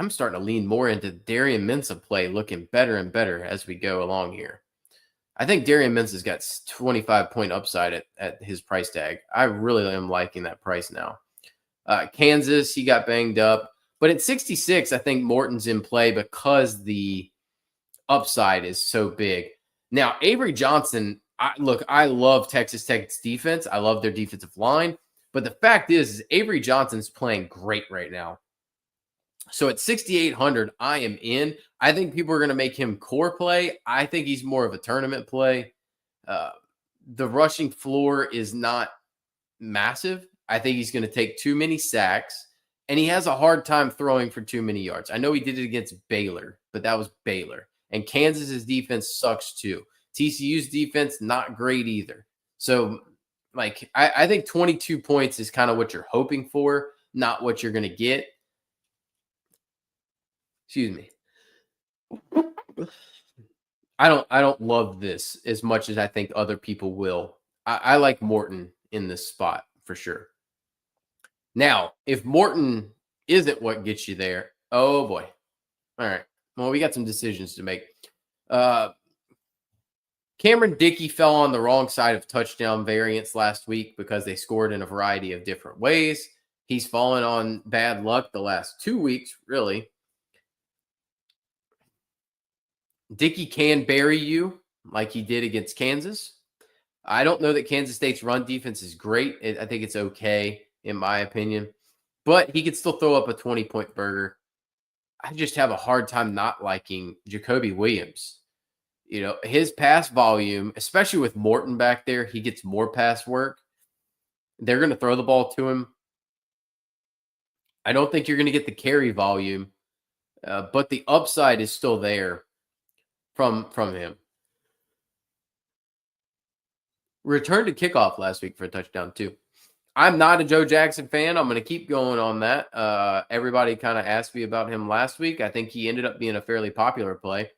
starting to lean more into Darian Mensah play, looking better and better as we go along here. I think Darian Mensah's got 25-point upside at his price tag. I really am liking that price now. Kansas, he got banged up. But at 66, I think Morton's in play because the upside is so big. Now, Avery Johnson, I love Texas Tech's defense. I love their defensive line. But the fact is Avery Johnson's playing great right now. So at 6,800, I am in. I think people are going to make him core play. I think he's more of a tournament play. The rushing floor is not massive. I think he's going to take too many sacks, and he has a hard time throwing for too many yards. I know he did it against Baylor, but that was Baylor. And Kansas's defense sucks too. TCU's defense, not great either. So, I think 22 points is kind of what you're hoping for, not what you're going to get. Excuse me. I don't love this as much as I think other people will. I like Morton in this spot for sure. Now, if Morton isn't what gets you there, oh boy. All right. Well, we got some decisions to make. Cameron Dickey fell on the wrong side of touchdown variance last week because they scored in a variety of different ways. He's fallen on bad luck the last 2 weeks, really. Dickey can bury you like he did against Kansas. I don't know that Kansas State's run defense is great. I think it's okay, in my opinion. But he could still throw up a 20-point burger. I just have a hard time not liking Jacoby Williams. You know, his pass volume, especially with Morton back there, he gets more pass work. They're going to throw the ball to him. I don't think you're going to get the carry volume, but the upside is still there from him. Returned to kickoff last week for a touchdown too. I'm not a Joe Jackson fan. I'm going to keep going on that. Everybody kind of asked me about him last week. I think he ended up being a fairly popular play.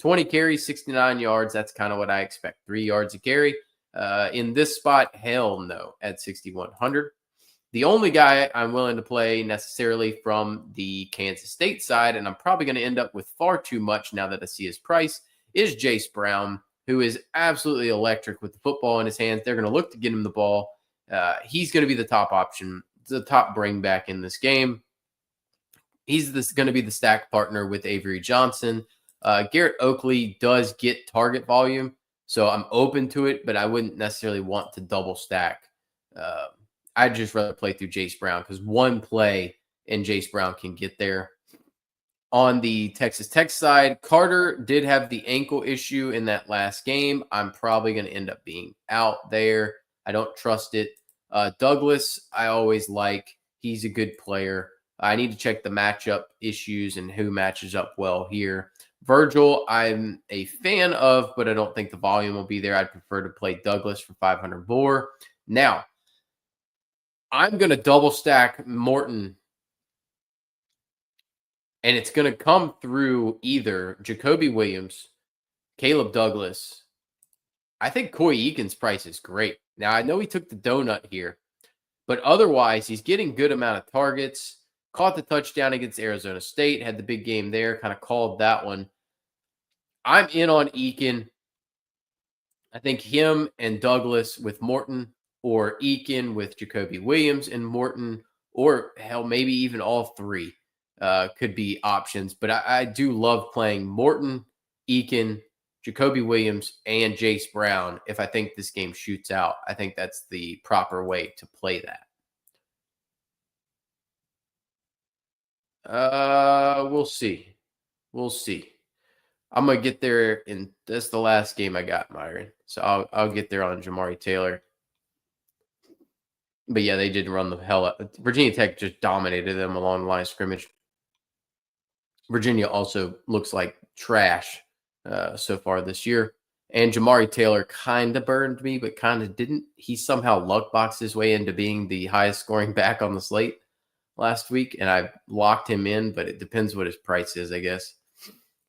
20 carries, 69 yards. That's kind of what I expect. 3 yards a carry. In this spot, hell no at 6,100. The only guy I'm willing to play necessarily from the Kansas State side, and I'm probably going to end up with far too much now that I see his price, is Jace Brown, who is absolutely electric with the football in his hands. They're going to look to get him the ball. He's going to be the top option, the top bring back in this game. He's going to be the stack partner with Avery Johnson. Garrett Oakley does get target volume, so I'm open to it, but I wouldn't necessarily want to double stack. I'd just rather play through Jace Brown because one play and Jace Brown can get there. On the Texas Tech side, Carter did have the ankle issue in that last game. I'm probably going to end up being out there. I don't trust it. Douglas, I always like. He's a good player. I need to check the matchup issues and who matches up well here. Virgil, I'm a fan of, but I don't think the volume will be there. I'd prefer to play Douglas for 500 more. Now, I'm going to double stack Morton, and it's going to come through either Jacoby Williams, Caleb Douglas. I think Coy Eakin's price is great. Now, I know he took the donut here, But otherwise, he's getting good amount of targets. Caught the touchdown against Arizona State, had the big game there, kind of called that one. I'm in on Eakin. I think him and Douglas with Morton, or Eakin with Jacoby Williams and Morton, or hell, maybe even all three could be options. But I do love playing Morton, Eakin, Jacoby Williams, and Jace Brown. If I think this game shoots out, I think that's the proper way to play that. We'll see. We'll see. I'm gonna get there, and that's the last game I got, Myron. So I'll get there on Jamari Taylor. But yeah, they did run the hell out. Virginia Tech just dominated them along the line of scrimmage. Virginia also looks like trash so far this year. And Jamari Taylor kind of burned me, but kind of didn't. He somehow luck boxed his way into being the highest scoring back on the slate last week, and I locked him in, but it depends what his price is, I guess.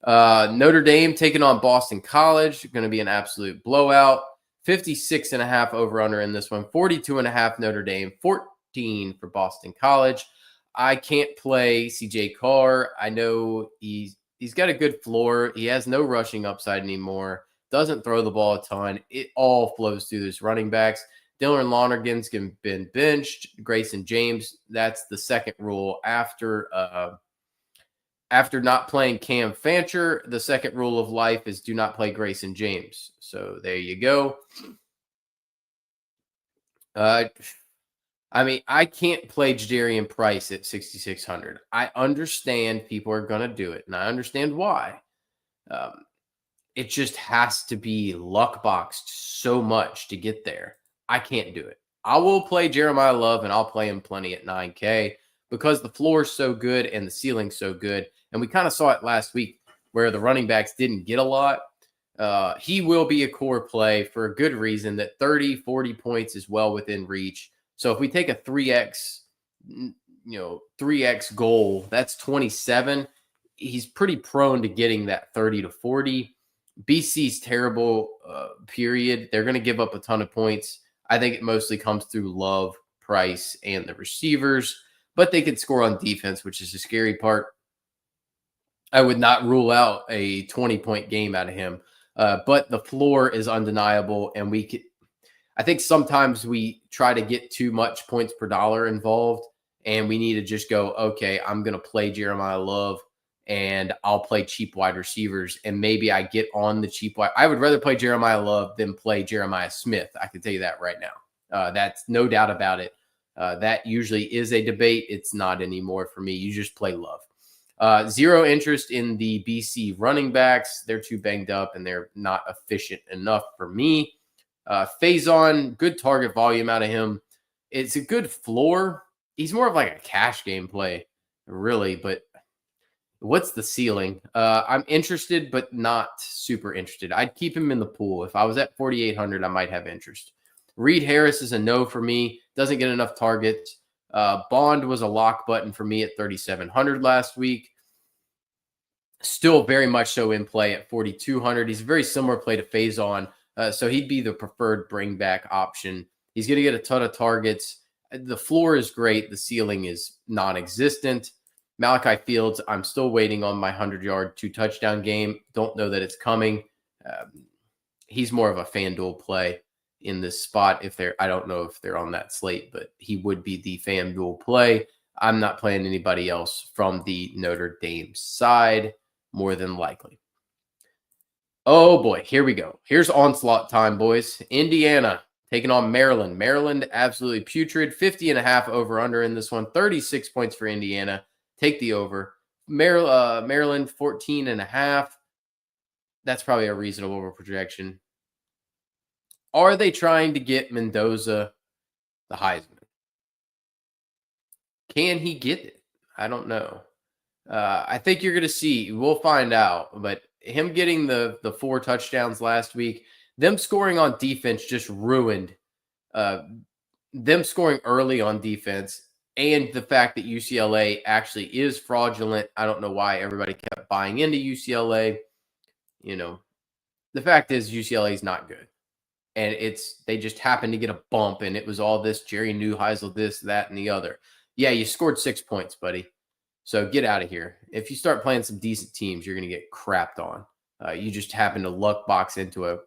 Notre Dame taking on Boston College. Going to be an absolute blowout. 56.5 over under in this one. 42.5 Notre Dame. 14 for Boston College. I can't play CJ Carr. I know he's got a good floor. He has no rushing upside anymore. Doesn't throw the ball a ton. It all flows through his running backs. Dylan Lonergan's been benched. Grayson James, that's the second rule after not playing Cam Fancher. The second rule of life is do not play Grayson James. So there you go. I mean, I can't play Jadarian Price at 6,600. I understand people are going to do it, and I understand why. It just has to be luck boxed so much to get there. I can't do it. I will play Jeremiah Love, and I'll play him plenty at 9K because the floor is so good and the ceiling's so good. And we kind of saw it last week where the running backs didn't get a lot. He will be a core play for a good reason that 30, 40 points is well within reach. So if we take a 3x, 3x goal, that's 27. He's pretty prone to getting that 30 to 40. BC's terrible, period. They're going to give up a ton of points. I think it mostly comes through Love, Price, and the receivers, but they could score on defense, which is the scary part. I would not rule out a 20-point game out of him, but the floor is undeniable, and I think sometimes we try to get too much points per dollar involved, and we need to just go, okay, I'm going to play Jeremiah Love, and I'll play cheap wide receivers, and maybe I get on the cheap wide. I would rather play Jeremiah Love than play Jeremiah Smith. I can tell you that right now. That's no doubt about it. That usually is a debate. It's not anymore for me. You just play Love. Zero interest in the BC running backs. They're too banged up, and they're not efficient enough for me. Faison, good target volume out of him. It's a good floor. He's more of like a cash game play, really, but what's the ceiling? I'm interested, but not super interested. I'd keep him in the pool. If I was at 4,800, I might have interest. Reed Harris is a no for me. Doesn't get enough targets. Bond was a lock button for me at 3,700 last week. Still very much so in play at 4,200. He's a very similar play to Faison. So he'd be the preferred bring back option. He's going to get a ton of targets. The floor is great. The ceiling is non-existent. Malachi Fields, I'm still waiting on my 100-yard, 2-touchdown game. Don't know that it's coming. He's more of a FanDuel play in this spot. I don't know if they're on that slate, but he would be the FanDuel play. I'm not playing anybody else from the Notre Dame side, more than likely. Oh boy, here we go. Here's onslaught time, boys. Indiana taking on Maryland. Maryland absolutely putrid. 50.5 over under in this one. 36 points for Indiana. Take the over. Maryland 14.5. That's probably a reasonable projection. Are they trying to get Mendoza the Heisman? Can he get it? I don't know. I think you're going to see. We'll find out. But him getting the 4 touchdowns last week, them scoring on defense just ruined them scoring early on defense, and the fact that UCLA actually is fraudulent. I don't know why everybody kept buying into UCLA. The fact is UCLA is not good. and they just happened to get a bump, and it was all this Jerry Neuheisel, this, that, and the other. Yeah, you scored 6 points, buddy. So get out of here. If you start playing some decent teams, you're going to get crapped on. You just happen to luck box into a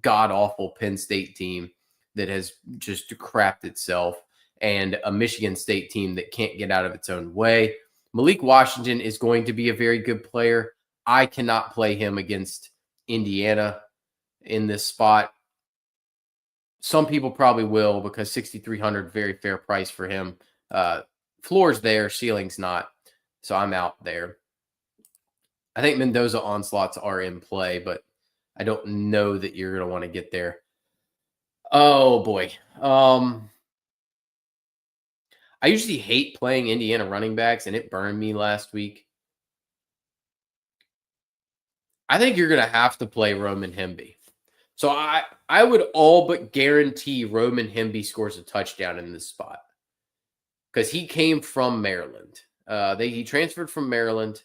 god awful Penn State team that has just crapped itself, and a Michigan State team that can't get out of its own way. Malik Washington is going to be a very good player. I cannot play him against Indiana in this spot. Some people probably will, because 6,300, very fair price for him. Floor's there, ceiling's not. So I'm out there. I think Mendoza onslaughts are in play, but I don't know that you're going to want to get there. Oh boy. I usually hate playing Indiana running backs, and it burned me last week. I think you're going to have to play Roman Hemby. So I would all but guarantee Roman Hemby scores a touchdown in this spot, because he came from Maryland. He transferred from Maryland.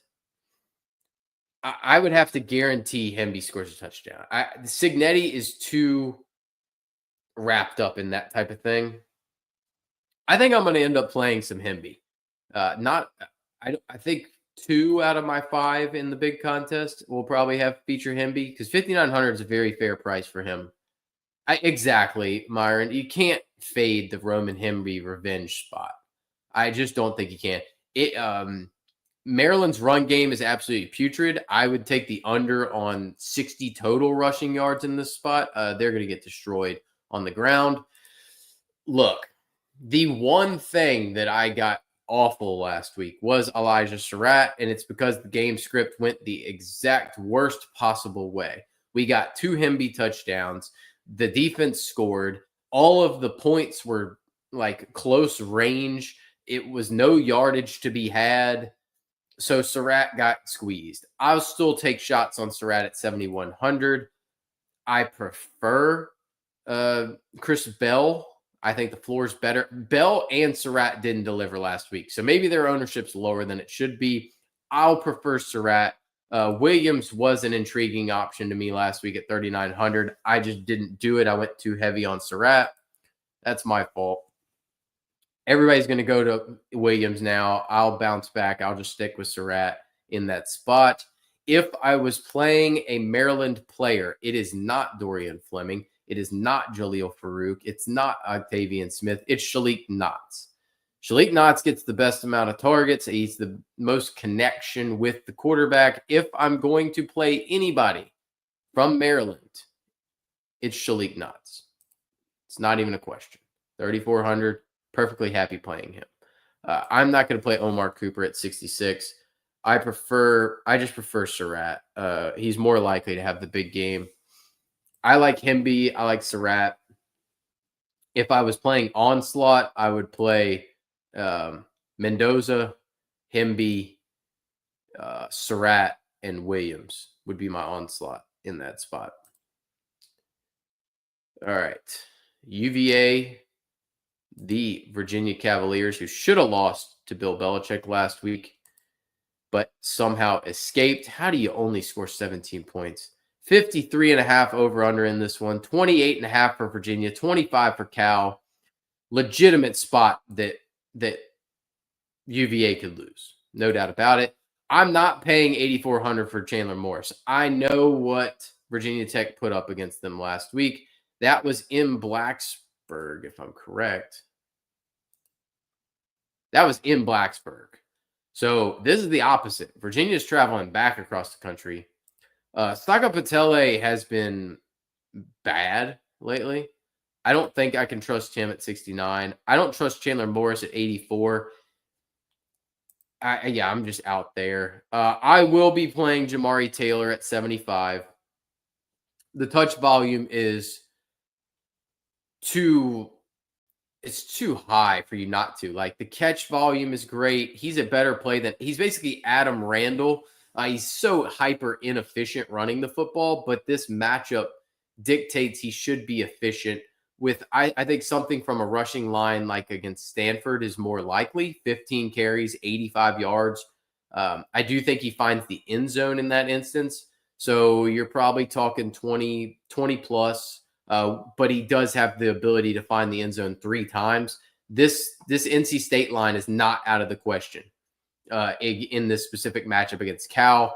I would have to guarantee Hemby scores a touchdown. Signetti is too wrapped up in that type of thing. I think I'm going to end up playing some Hemby. I think 2 out of my 5 in the big contest will probably have feature Hemby, because 5,900 is a very fair price for him. Exactly, Myron. You can't fade the Roman Hemby revenge spot. I just don't think you can. Maryland's run game is absolutely putrid. I would take the under on 60 total rushing yards in this spot. They're going to get destroyed on the ground. Look, the one thing that I got awful last week was Elijah Surratt, and it's because the game script went the exact worst possible way. We got 2 Hemby touchdowns. The defense scored. All of the points were like close range. It was no yardage to be had. So Surratt got squeezed. I'll still take shots on Surratt at 7,100. I prefer Chris Bell. I think the floor is better. Bell and Surratt didn't deliver last week, so maybe their ownership's lower than it should be. I'll prefer Surratt. Williams was an intriguing option to me last week at 3,900. I just didn't do it. I went too heavy on Surratt. That's my fault. Everybody's going to go to Williams now. I'll bounce back. I'll just stick with Surratt in that spot. If I was playing a Maryland player, it is not Dorian Fleming. It is not Jaleel Farouk. It's not Octavian Smith. It's Shalik Knotts. Shalik Knotts gets the best amount of targets. He's the most connection with the quarterback. If I'm going to play anybody from Maryland, it's Shalik Knotts. It's not even a question. 3,400. Perfectly happy playing him. I'm not going to play Omar Cooper at 66. I just prefer Surratt. He's more likely to have the big game. I like Hemby. I like Surratt. If I was playing Onslaught, I would play Mendoza, Hemby, Surratt, and Williams would be my Onslaught in that spot. All right. UVA, the Virginia Cavaliers, who should have lost to Bill Belichick last week, but somehow escaped. How do you only score 17 points? 53.5 over under in this one. 28.5 for Virginia. 25 for Cal. Legitimate spot that UVA could lose. No doubt about it. I'm not paying 8,400 for Chandler Morris. I know what Virginia Tech put up against them last week. That was in Blacksburg, if I'm correct. That was in Blacksburg. So this is the opposite. Virginia's traveling back across the country. Saka Patele has been bad lately. I don't think I can trust him at 69. I don't trust Chandler Morris at 84. I'm just out there. I will be playing Jamari Taylor at 75. The touch volume is too high for you not to. Like, the catch volume is great. He's a better play than he's basically Adam Randall. He's so hyper inefficient running the football, but this matchup dictates he should be efficient with, I think something from a rushing line like against Stanford is more likely. 15 carries, 85 yards. I do think he finds the end zone in that instance. So you're probably talking 20 plus. but he does have the ability to find the end zone 3 times. This NC State line is not out of the question in this specific matchup against Cal.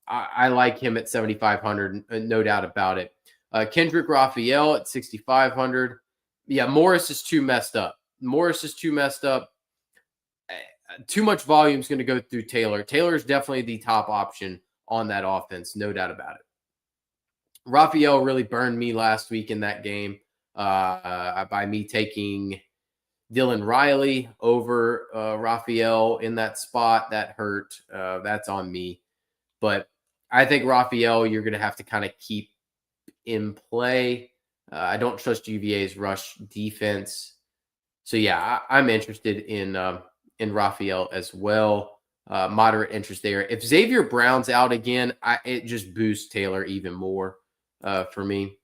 I like him at 7,500, no doubt about it. Kendrick Raphael at 6,500. Yeah, Morris is too messed up. Too much volume is going to go through Taylor. Taylor is definitely the top option on that offense, no doubt about it. Raphael really burned me last week in that game by me taking Dylan Riley over Raphael in that spot. That hurt. That's on me. But I think Raphael, you're going to have to kind of keep in play. I don't trust UVA's rush defense. So, yeah, I'm interested in Raphael as well. Moderate interest there. If Xavier Brown's out again, it just boosts Taylor even more for me.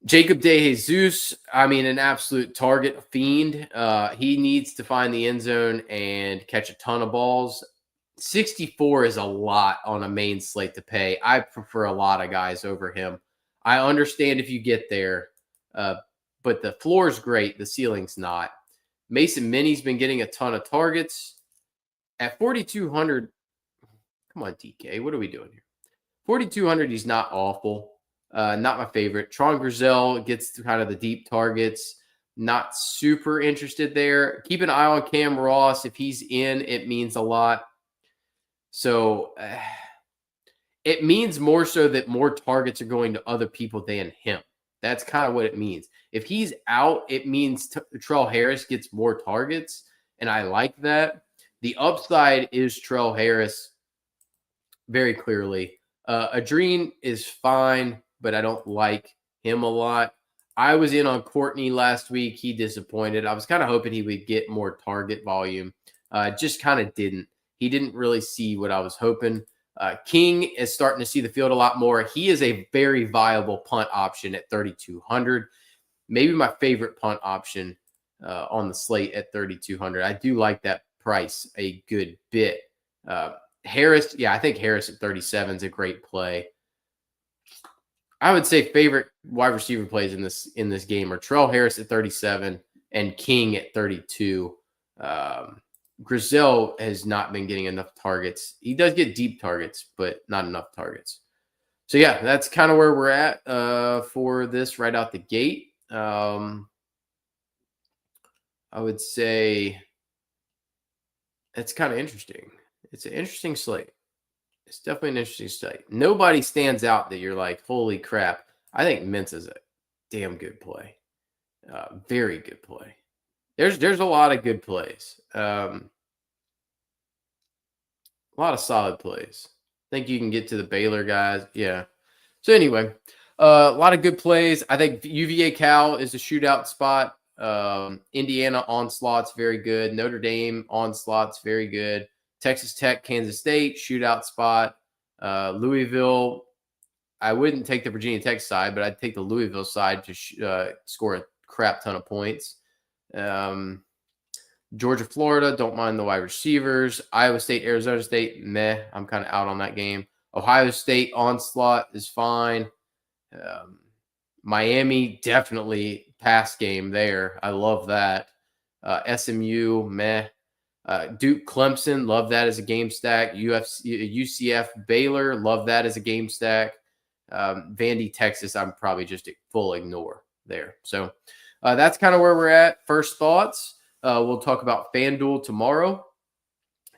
Jacob DeJesus, an absolute target fiend. He needs to find the end zone and catch a ton of balls. 64 is a lot on a main slate to pay. I prefer a lot of guys over him. I understand if you get there, but the floor is great. The ceiling's not. Mason Minnie's been getting a ton of targets. At 4,200, come on, DK, what are we doing here? 4,200, he's not awful. Not my favorite. Tron Grizel gets kind of the deep targets. Not super interested there. Keep an eye on Cam Ross. If he's in, it means a lot. So it means more so that more targets are going to other people than him. That's kind of what it means. If he's out, it means Trell Harris gets more targets, and I like that. The upside is Trell Harris very clearly. Adrien is fine, but I don't like him a lot. I was in on Courtney last week. He disappointed. I was kind of hoping he would get more target volume. Just kind of didn't. He didn't really see what I was hoping. King is starting to see the field a lot more. He is a very viable punt option at 3,200. Maybe my favorite punt option on the slate at 3,200. I do like that price a good bit. Harris, I think Harris at 37 is a great play. I would say favorite wide receiver plays in this game are Trell Harris at 37 and King at 32. Grizel has not been getting enough targets. He does get deep targets, but not enough targets. So, yeah, that's kind of where we're at for this right out the gate. I would say it's kind of interesting. It's an interesting slate. It's definitely an interesting slate. Nobody stands out that you're like, holy crap. I think Mintz is a damn good play. Very good play. There's a lot of good plays. A lot of solid plays. I think you can get to the Baylor guys. Yeah. So anyway, a lot of good plays. I think UVA Cal is a shootout spot. Indiana onslaught's very good. Notre Dame onslaught's very good. Texas Tech, Kansas State, shootout spot. Louisville, I wouldn't take the Virginia Tech side, but I'd take the Louisville side to score a crap ton of points. Georgia, Florida, don't mind the wide receivers. Iowa State, Arizona State, meh. I'm kind of out on that game. Ohio State, onslaught is fine. Miami, definitely pass game there. I love that. SMU, meh. Duke, Clemson, love that as a game stack. UCF, Baylor, love that as a game stack. Vandy, Texas, I'm probably just a full ignore there. So that's kind of where we're at. First thoughts. We'll talk about FanDuel tomorrow,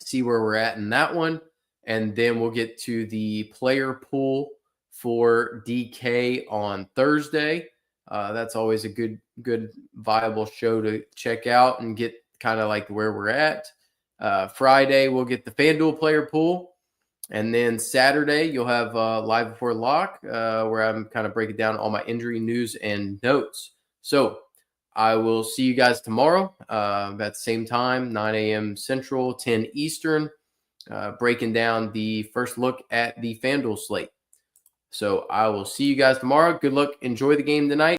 see where we're at in that one. And then we'll get to the player pool for DK on Thursday. That's always a good, viable show to check out and get kind of like where we're at. Friday, we'll get the FanDuel player pool. And then Saturday, you'll have Live Before Lock, where I'm kind of breaking down all my injury news and notes. So I will see you guys tomorrow at the same time, 9 a.m. Central, 10 Eastern, breaking down the first look at the FanDuel slate. So I will see you guys tomorrow. Good luck. Enjoy the game tonight.